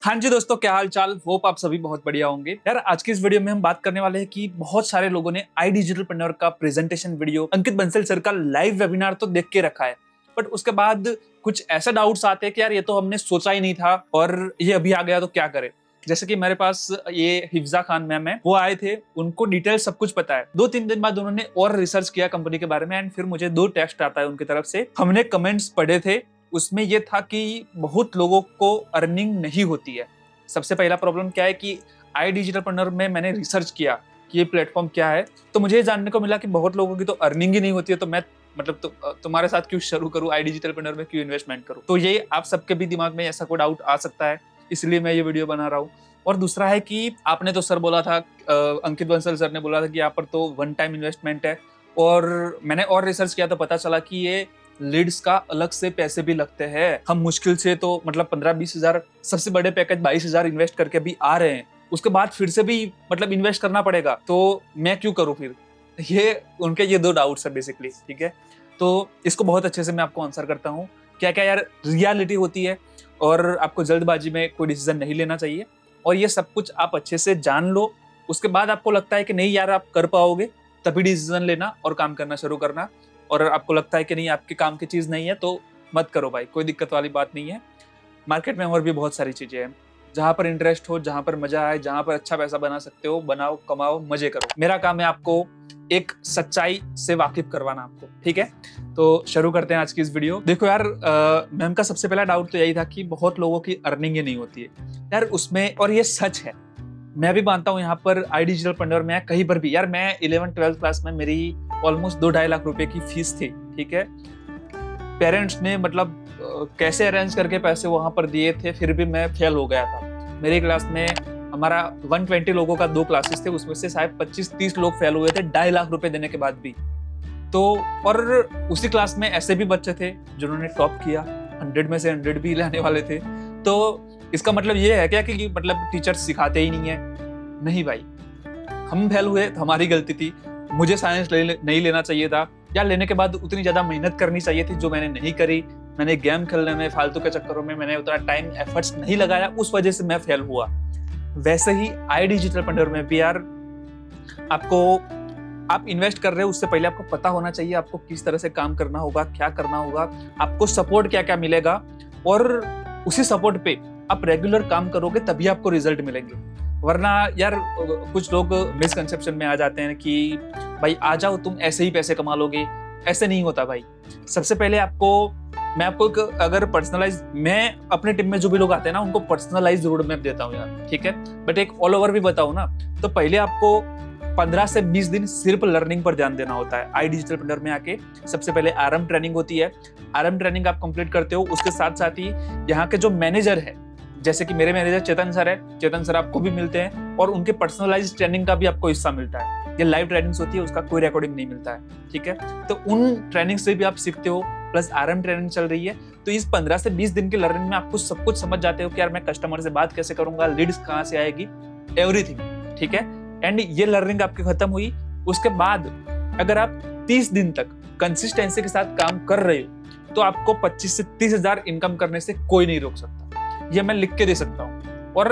हाँ जी दोस्तों, क्या हाल चाल। होप आप सभी बहुत बढ़िया होंगे। यार आज की इस वीडियो में हम बात करने वाले हैं कि बहुत सारे लोगों ने आई डिजिटलप्रेन्योर का प्रेजेंटेशन वीडियो, अंकित बंसल सर का लाइव वेबिनार तो देख के रखा है, बट उसके बाद कुछ ऐसे डाउट्स आते हैं कि यार ये तो हमने सोचा ही नहीं था और ये अभी आ गया तो क्या करें। जैसे कि मेरे पास ये हिफ्जा खान मैम है, वो आए थे, उनको डिटेल सब कुछ पता है। 2-3 दिन बाद उन्होंने और रिसर्च किया कंपनी के बारे में एंड फिर मुझे 2 टेक्स्ट आता है उनकी तरफ से। हमने कमेंट्स पढ़े थे, उसमें ये था कि बहुत लोगों को अर्निंग नहीं होती है। सबसे पहला प्रॉब्लम क्या है कि आई डिजिटलप्रेन्योर में मैंने रिसर्च किया कि ये प्लेटफॉर्म क्या है, तो मुझे ये जानने को मिला कि बहुत लोगों की तो अर्निंग ही नहीं होती है। तो मैं तुम्हारे साथ क्यों शुरू करूं, आई डिजिटलप्रेन्योर में क्यों इन्वेस्टमेंट करूं। तो ये आप सबके भी दिमाग में ऐसा कोई डाउट आ सकता है, इसलिए मैं ये वीडियो बना रहा हूँ। और दूसरा है कि आपने तो सर बोला था, अंकित बंसल सर ने बोला था कि यहाँ पर तो वन टाइम इन्वेस्टमेंट है, और मैंने और रिसर्च किया तो पता चला कि ये लीड्स का अलग से पैसे भी लगते हैं। हम मुश्किल से तो 15-20 हजार, सबसे बड़े पैकेज 22 हजार इन्वेस्ट करके भी आ रहे हैं, उसके बाद फिर से भी इन्वेस्ट करना पड़ेगा, तो मैं क्यों करूं फिर। ये उनके ये 2 डाउट्स है बेसिकली। ठीक है, तो इसको बहुत अच्छे से मैं आपको आंसर करता हूँ। क्या क्या यार रियलिटी होती है, और आपको जल्दबाजी में कोई डिसीजन नहीं लेना चाहिए, और ये सब कुछ आप अच्छे से जान लो। उसके बाद आपको लगता है कि नहीं यार आप कर पाओगे, तभी डिसीजन लेना और काम करना शुरू करना। और आपको लगता है कि नहीं आपके काम की चीज नहीं है तो मत करो भाई, कोई दिक्कत वाली बात नहीं है। मार्केट में और भी बहुत सारी चीजें हैं, जहां पर इंटरेस्ट हो, जहां पर मजा आए, जहां पर अच्छा पैसा बना सकते हो, बनाओ, कमाओ, मजे करो। मेरा काम है आपको एक सच्चाई से वाकिफ करवाना आपको। ठीक है, तो शुरू करते हैं आज की इस वीडियो। देखो यार, मैम का सबसे पहला डाउट तो यही था कि बहुत लोगों की अर्निंग ही नहीं होती है यार उसमें, और ये सच है। मैं भी मानता हूँ यहाँ पर आई डिजिटलप्रेन्योर में कहीं पर भी, यार मैं 11th-12th क्लास में मेरी ऑलमोस्ट 2-2.5 लाख रुपए की फीस थी। ठीक है, पेरेंट्स ने कैसे अरेंज करके पैसे वहां पर दिए थे, फिर भी मैं फेल हो गया था। मेरी क्लास में हमारा 120 लोगों का 2 क्लासेस थे, उसमें से शायद 25-30 लोग फेल हुए थे 2.5 लाख रुपए देने के बाद भी। तो और उसी क्लास में ऐसे भी बच्चे थे जिन्होंने टॉप किया, 100 में से 100 भी लाने वाले थे। तो इसका मतलब ये है क्या कि टीचर सिखाते ही नहीं है? नहीं भाई, हम फेल हुए तो हमारी गलती थी। मुझे साइंस नहीं लेना चाहिए था, या लेने के बाद उतनी ज्यादा मेहनत करनी चाहिए थी जो मैंने नहीं करी। मैंने गेम खेलने में, फालतू के चक्करों में मैंने उतना टाइम एफर्ट्स नहीं लगाया, उस वजह से मैं फेल हुआ। वैसे ही आई डिजिटलप्रेन्योर में भी यार आप इन्वेस्ट कर रहे हो, उससे पहले आपको पता होना चाहिए आपको किस तरह से काम करना होगा, क्या करना होगा, आपको सपोर्ट क्या क्या मिलेगा, और उसी सपोर्ट पे आप रेगुलर काम करोगे तभी आपको रिजल्ट मिलेंगे। वरना यार कुछ लोग मिसकंसेप्शन में आ जाते हैं कि भाई आ जाओ तुम ऐसे ही पैसे कमा लोगे। ऐसे नहीं होता भाई। सबसे पहले मैं आपको अगर पर्सनलाइज, मैं अपने टीम में जो भी लोग आते हैं ना उनको पर्सनलाइज रोड मैप देता हूँ यार। ठीक है, बट एक ऑल ओवर भी बताऊँ ना, तो पहले आपको 15 से 20 दिन सिर्फ लर्निंग पर ध्यान देना होता है। आई डिजिटलप्रेन्योर में आके सबसे पहले आरएम ट्रेनिंग होती है। आरएम ट्रेनिंग आप कंप्लीट करते हो, उसके साथ साथ ही यहाँ के जो मैनेजर है, जैसे कि मेरे मैनेजर चेतन सर है, चेतन सर आपको भी मिलते हैं, और उनके पर्सनलाइज ट्रेनिंग का भी आपको हिस्सा मिलता है। ये लाइव ट्रेनिंग्स होती है, उसका कोई रिकॉर्डिंग नहीं मिलता है। ठीक है, तो उन ट्रेनिंग से भी आप सीखते हो, प्लस आरएम ट्रेनिंग चल रही है। तो इस 15 से 20 दिन की लर्निंग में आपको सब कुछ समझ जाते हो कि यार मैं कस्टमर से बात कैसे करूंगा, लीड्स कहाँ से आएगी, एवरीथिंग। ठीक है, एंड ये लर्निंग आपकी खत्म हुई, उसके बाद अगर आप 30 दिन तक कंसिस्टेंसी के साथ काम कर रहे हो तो आपको 25 से 30 हजार इनकम करने से कोई नहीं रोक सकता। ये मैं लिख के दे सकता हूँ। और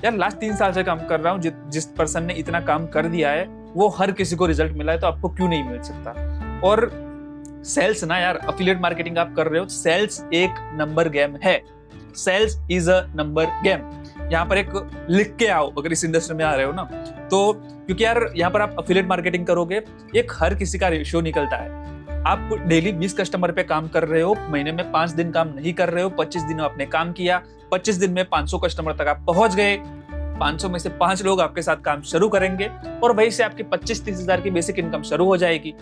यार लास्ट 3 साल से काम कर रहा हूँ, जिस पर्सन ने इतना काम कर दिया है वो हर किसी को रिजल्ट मिला है, तो आपको क्यों नहीं मिल सकता। और सेल्स ना यार, अफिलिएट मार्केटिंग आप कर रहे हो, सेल्स एक नंबर गेम है। Sales is a number game. यहाँ पर एक लिख के आओ अगर इस इंडस्ट्री में आ रहे हो ना, तो क्योंकि यार यहाँ पर आप अफिलिएट मार्केटिंग करोगे, एक हर किसी का रेशियो निकलता है। आप डेली 20 कस्टमर पे काम कर रहे हो, महीने में 5 दिन काम नहीं कर रहे हो, 25 दिन आपने काम किया, 25 दिन में 500 कस्टमर तक आप पहुंच गए। 500 में से 5 लोग आपके साथ काम शुरू करेंगे, और वहीं से आपकी 25-30 हजार की बेसिक इनकम शुरू हो जाएगी।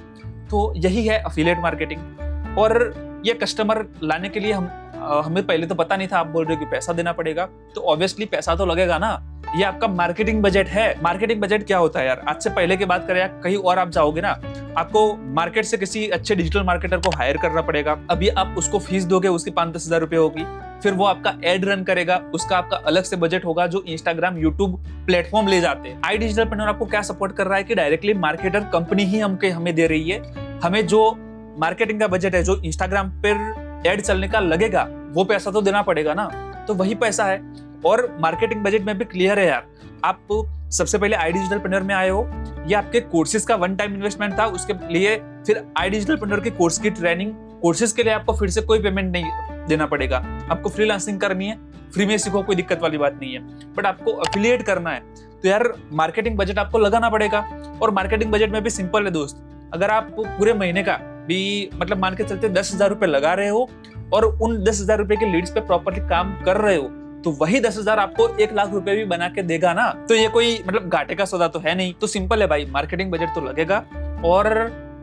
तो यही है अफिलिएट मार्केटिंग। और ये कस्टमर लाने के लिए हमें पहले तो पता नहीं था, आप बोल रहे हो कि पैसा देना पड़ेगा, तो ऑब्वियसली पैसा तो लगेगा ना। ये आपका मार्केटिंग बजट है। मार्केटिंग बजट क्या होता है यार, आज से पहले की बात करें या कहीं और आप जाओगे ना, आपको मार्केट से किसी अच्छे डिजिटल मार्केटर को हायर करना पड़ेगा। अभी आप उसको फीस दोगे, उसकी 5-10 हजार रुपए होगी, फिर वो आपका एड रन करेगा, उसका आपका अलग से बजट होगा जो इंस्टाग्राम, यूट्यूब प्लेटफॉर्म ले जाते हैं। आई डिजिटलप्रेन्योर आपको क्या सपोर्ट कर रहा है कि डायरेक्टली मार्केटर कंपनी ही हमें दे रही है। हमें जो मार्केटिंग का बजट है, जो इंस्टाग्राम पर एड चलने का लगेगा, वो पैसा तो देना पड़ेगा ना, तो वही पैसा है। और मार्केटिंग बजट में भी क्लियर है यार। आप सबसे पहले आई डिजिटलप्रेन्योर में आए हो, ये आपके कोर्सेज का वन टाइम इन्वेस्टमेंट था, उसके लिए फिर आई डिजिटलप्रेन्योर के कोर्स की ट्रेनिंग, कोर्सेज के लिए आपको फिर से कोई पेमेंट नहीं देना पड़ेगा। आपको फ्रीलांसिंग करनी है, फ्री में सीखो, कोई दिक्कत वाली बात नहीं है, बट आपको एफिलिएट करना है तो यार मार्केटिंग बजट आपको लगाना पड़ेगा। और मार्केटिंग बजट में भी सिंपल है दोस्त, अगर आप पूरे महीने का भी मतलब मान के चलते 10,000 रुपए लगा रहे हो और उन 10,000 रुपए के लीड्स पे प्रॉपर्ली काम कर रहे हो, तो वही 10,000 आपको 1,00,000 रुपए भी बना के देगा ना। तो ये कोई मतलब घाटे का सौदा तो है नहीं। तो सिंपल है भाई, मार्केटिंग बजट तो लगेगा और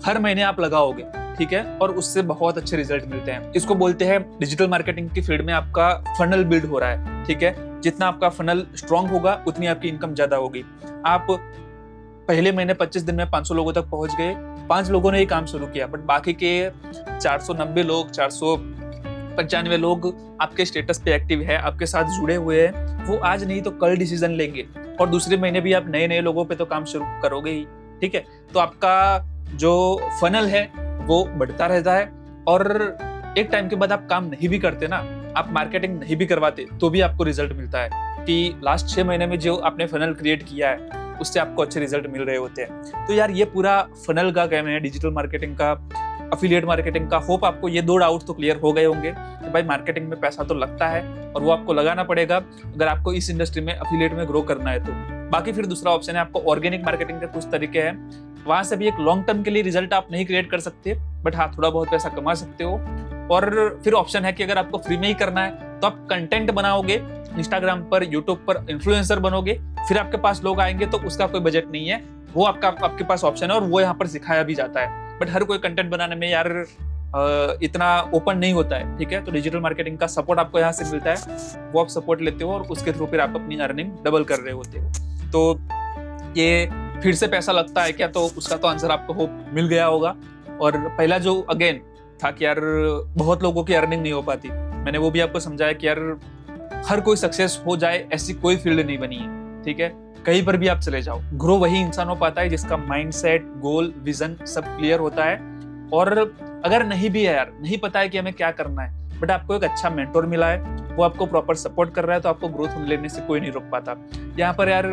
हर महीने आप लगाओगे, ठीक है, और उससे बहुत अच्छे रिजल्ट मिलते हैं। इसको बोलते हैं डिजिटल मार्केटिंग की फील्ड में आपका फनल बिल्ड हो रहा है, ठीक है। जितना आपका फनल स्ट्रांग होगा उतनी आपकी इनकम ज्यादा होगी। आप पहले महीने 25 दिन में 500 लोगों तक पहुंच गए, 5 लोगों ने ये काम शुरू किया, बट बाकी के 490 लोग, 495 लोग आपके स्टेटस पे एक्टिव है, आपके साथ जुड़े हुए हैं, वो आज नहीं तो कल डिसीजन लेंगे और दूसरे महीने भी आप नए नए लोगों पे तो काम शुरू करोगे ही, ठीक है। तो आपका जो फनल है वो बढ़ता रहता है और एक टाइम के बाद आप काम नहीं भी करते ना, आप मार्केटिंग नहीं भी करवाते तो भी आपको रिजल्ट मिलता है कि लास्ट 6 महीने में जो आपने फनल क्रिएट किया है उससे आपको अच्छे रिजल्ट मिल रहे होते हैं। तो यार ये पूरा फनल का गेम है, डिजिटल मार्केटिंग का, अफिलिएट मार्केटिंग का। होप आपको ये 2 डाउट तो क्लियर हो गए होंगे कि भाई मार्केटिंग में पैसा तो लगता है और वो आपको लगाना पड़ेगा अगर आपको इस इंडस्ट्री में अफिलिएट में ग्रो करना है तो। बाकी फिर दूसरा ऑप्शन है आपको ऑर्गेनिक मार्केटिंग के कुछ तरीके हैं, वहां से भी एक लॉन्ग टर्म के लिए रिजल्ट आप नहीं क्रिएट कर सकते, बट हाँ थोड़ा बहुत पैसा कमा सकते हो। और फिर ऑप्शन है कि अगर आपको फ्री में ही करना है तो आप कंटेंट बनाओगे इंस्टाग्राम पर, यूट्यूब पर, इन्फ्लुएंसर बनोगे, फिर आपके पास लोग आएंगे तो उसका कोई बजट नहीं है, वो आपके पास ऑप्शन है और वो यहाँ पर सिखाया भी जाता है। बट हर कोई कंटेंट बनाने में यार इतना ओपन नहीं होता है, ठीक है। तो डिजिटल मार्केटिंग का सपोर्ट आपको यहाँ से मिलता है, वो आप सपोर्ट लेते हो और उसके थ्रू फिर आप अपनी अर्निंग डबल कर रहे होते हो। तो ये फिर से पैसा लगता है क्या, तो उसका तो आंसर आपको होप मिल गया होगा। और पहला जो अगेन था कि यार बहुत लोगों की अर्निंग नहीं हो पाती, मैंने वो भी आपको समझाया कि यार हर कोई सक्सेस हो जाए ऐसी कोई फील्ड नहीं बनी है, ठीक है। कहीं पर भी आप चले जाओ, ग्रो वही इंसान हो पाता है जिसका माइंडसेट, गोल, विजन सब क्लियर होता है। और अगर नहीं भी है यार, नहीं पता है कि हमें क्या करना है, बट आपको एक अच्छा मेंटोर मिला है, वो आपको प्रॉपर सपोर्ट कर रहा है, तो आपको ग्रोथ लेने से कोई नहीं रोक पाता। यहाँ पर यार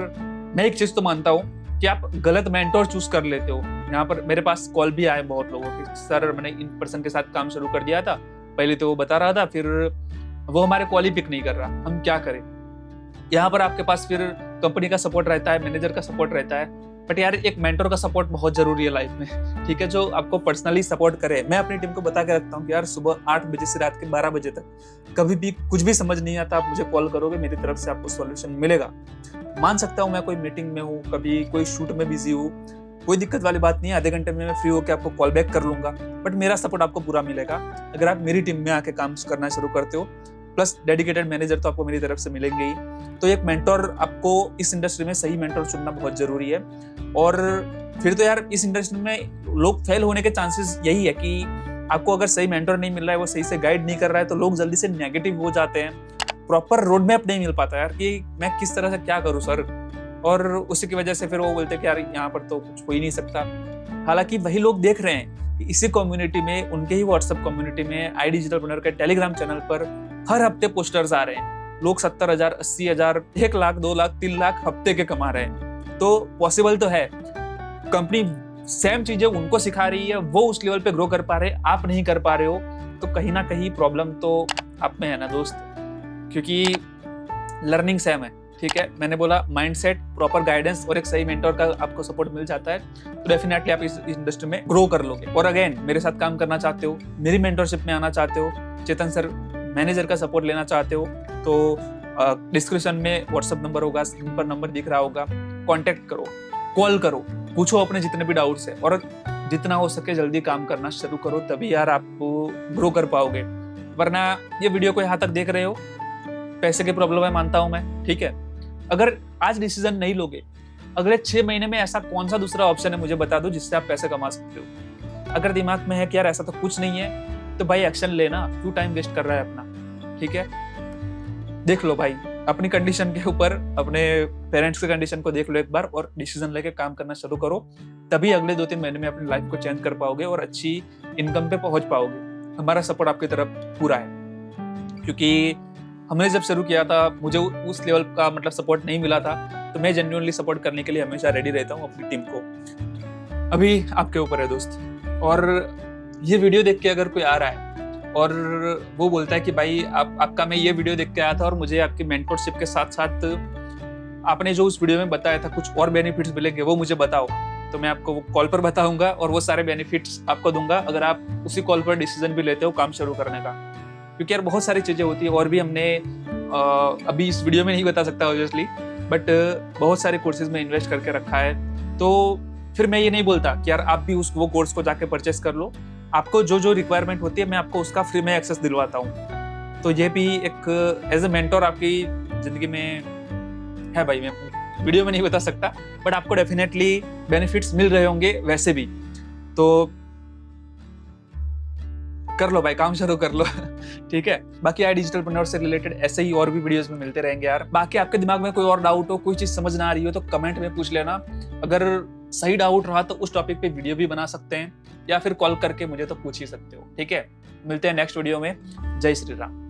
मैं एक चीज तो मानता हूँ कि आप गलत मेंटोर चूज कर लेते हो। यहाँ पर मेरे पास कॉल भी आए बहुत लोगों के, सर मैंने इन पर्सन के साथ काम शुरू कर दिया था, पहले तो वो बता रहा था, फिर वो हमारे कॉल ही पिक नहीं कर रहा, हम क्या करें। यहाँ पर आपके पास फिर कंपनी का सपोर्ट रहता है, मैनेजर का सपोर्ट रहता है, बट यार एक मेंटोर का सपोर्ट बहुत जरूरी है लाइफ में, ठीक है, जो आपको पर्सनली सपोर्ट करे। मैं अपनी टीम को बता के रखता हूँ कि यार सुबह 8 बजे से रात के 12 बजे तक कभी भी कुछ भी समझ नहीं आता, आप मुझे कॉल करोगे, मेरी तरफ से आपको सॉल्यूशन मिलेगा। मान सकता हूँ मैं कोई मीटिंग में हूँ, कभी कोई शूट में बिजी हूँ, कोई दिक्कत वाली बात नहीं है, आधे घंटे में मैं फ्री होकर आपको कॉल बैक कर लूंगा, बट मेरा सपोर्ट आपको पूरा मिलेगा अगर आप मेरी टीम में आके काम करना शुरू करते हो। प्लस डेडिकेटेड मैनेजर तो आपको मेरी तरफ से मिलेंगे ही। तो एक मेंटोर, आपको इस इंडस्ट्री में सही मेंटोर चुनना बहुत जरूरी है। और फिर तो यार इस इंडस्ट्री में लोग फेल होने के चांसेस यही है कि आपको अगर सही मेंटोर नहीं मिल रहा है, वो सही से गाइड नहीं कर रहा है, तो लोग जल्दी से नेगेटिव हो जाते हैं। प्रॉपर रोड मैप नहीं मिल पाता यार कि मैं किस तरह से क्या करूं सर, और उसी की वजह से फिर वो बोलते हैं कि यार यहाँ पर तो कुछ हो ही नहीं सकता। हालांकि वही लोग देख रहे हैं कि इसी कम्युनिटी में, उनके ही व्हाट्सएप कम्युनिटी में, आई डिजिटलप्रेन्योर के टेलीग्राम चैनल पर हर हफ्ते पोस्टर्स आ रहे हैं, लोग 70,000, 80,000, 1 लाख, 2 लाख, 3 लाख हफ्ते के कमा रहे हैं। तो पॉसिबल तो है, कंपनी सेम चीजें उनको सिखा रही है, वो उस लेवल पे ग्रो कर पा रहे, आप नहीं कर पा रहे हो, तो कहीं ना कहीं प्रॉब्लम तो आप में है ना दोस्त, क्योंकि लर्निंग सेम है, ठीक है। मैंने बोला माइंडसेट, प्रॉपर गाइडेंस और एक सही मेंटोर का आपको सपोर्ट मिल जाता है तो डेफिनेटली आप इस इंडस्ट्री में ग्रो कर लोगे। और अगेन मेरे साथ काम करना चाहते हो, मेरी मेंटोरशिप में आना चाहते हो, चेतन सर मैनेजर का सपोर्ट लेना चाहते हो, तो डिस्क्रिप्शन में व्हाट्सएप नंबर होगा, स्क्रीन पर नंबर दिख रहा होगा, कॉन्टेक्ट करो, कॉल करो, पूछो अपने जितने भी डाउट्स है, और जितना हो सके जल्दी काम करना शुरू करो, तभी यार आप ग्रो कर पाओगे। वरना ये वीडियो को यहाँ तक देख रहे हो, पैसे की प्रॉब्लम है मानता हूं मैं, ठीक है। अगर आज डिसीजन नहीं लोगे, अगले 6 महीने में ऐसा कौन सा दूसरा ऑप्शन है मुझे बता दो जिससे आप पैसे कमा सकते हो। अगर दिमाग में है कि यार ऐसा तो कुछ नहीं है, तो भाई एक्शन लेना, क्यों टाइम वेस्ट कर रहा है अपना, ठीक है। देख लो भाई अपनी कंडीशन के ऊपर, अपने पेरेंट्स की कंडीशन को देख लो एक बार और डिसीजन लेके काम करना शुरू करो, तभी अगले 2-3 महीने में अपनी लाइफ को चेंज कर पाओगे और अच्छी इनकम पे पहुंच पाओगे। हमारा सपोर्ट आपकी तरफ पूरा है, क्योंकि हमने जब शुरू किया था मुझे उस लेवल का मतलब सपोर्ट नहीं मिला था, तो मैं जेन्युइनली सपोर्ट करने के लिए हमेशा रेडी रहता हूँ अपनी टीम को। अभी आपके ऊपर है दोस्त। और ये वीडियो देख के अगर कोई आ रहा है और वो बोलता है कि भाई आपका मैं ये वीडियो देख के आया था और मुझे आपकी मेंटरशिप के साथ साथ आपने जो उस वीडियो में बताया था कुछ और बेनिफिट्स मिलेंगे, वो मुझे बताओ, तो मैं आपको वो कॉल पर बताऊंगा और वो सारे बेनिफिट्स आपको दूंगा अगर आप उसी कॉल पर डिसीजन भी लेते हो काम शुरू करने का। क्योंकि यार बहुत सारी चीजें होती है और भी हमने अभी इस वीडियो में नहीं बता सकता ऑब्वियसली, बट बहुत सारे कोर्सेज में इन्वेस्ट करके रखा है। तो फिर मैं ये नहीं बोलता कि यार आप भी वो कोर्स को जाके परचेस कर लो, आपको जो जो रिक्वायरमेंट होती है मैं आपको उसका फ्री में एक्सेस दिलवाता हूँ। तो ये भी एक एज ए मेंटोर आपकी जिंदगी में है भाई, मैं वीडियो में नहीं बता सकता, बट आपको डेफिनेटली बेनिफिट्स मिल रहे होंगे वैसे भी। तो कर लो भाई, काम शुरू कर लो ठीक है। बाकी यार डिजिटलप्रेन्योर से रिलेटेड ऐसे ही और भी वीडियोस में मिलते रहेंगे यार। बाकी आपके दिमाग में कोई और डाउट हो, कोई चीज समझ ना आ रही हो तो कमेंट में पूछ लेना। अगर सही डाउट रहा तो उस टॉपिक पे वीडियो भी बना सकते हैं या फिर कॉल करके मुझे तो पूछ ही सकते हो। ठीक है, मिलते हैं नेक्स्ट वीडियो में। जय श्री राम।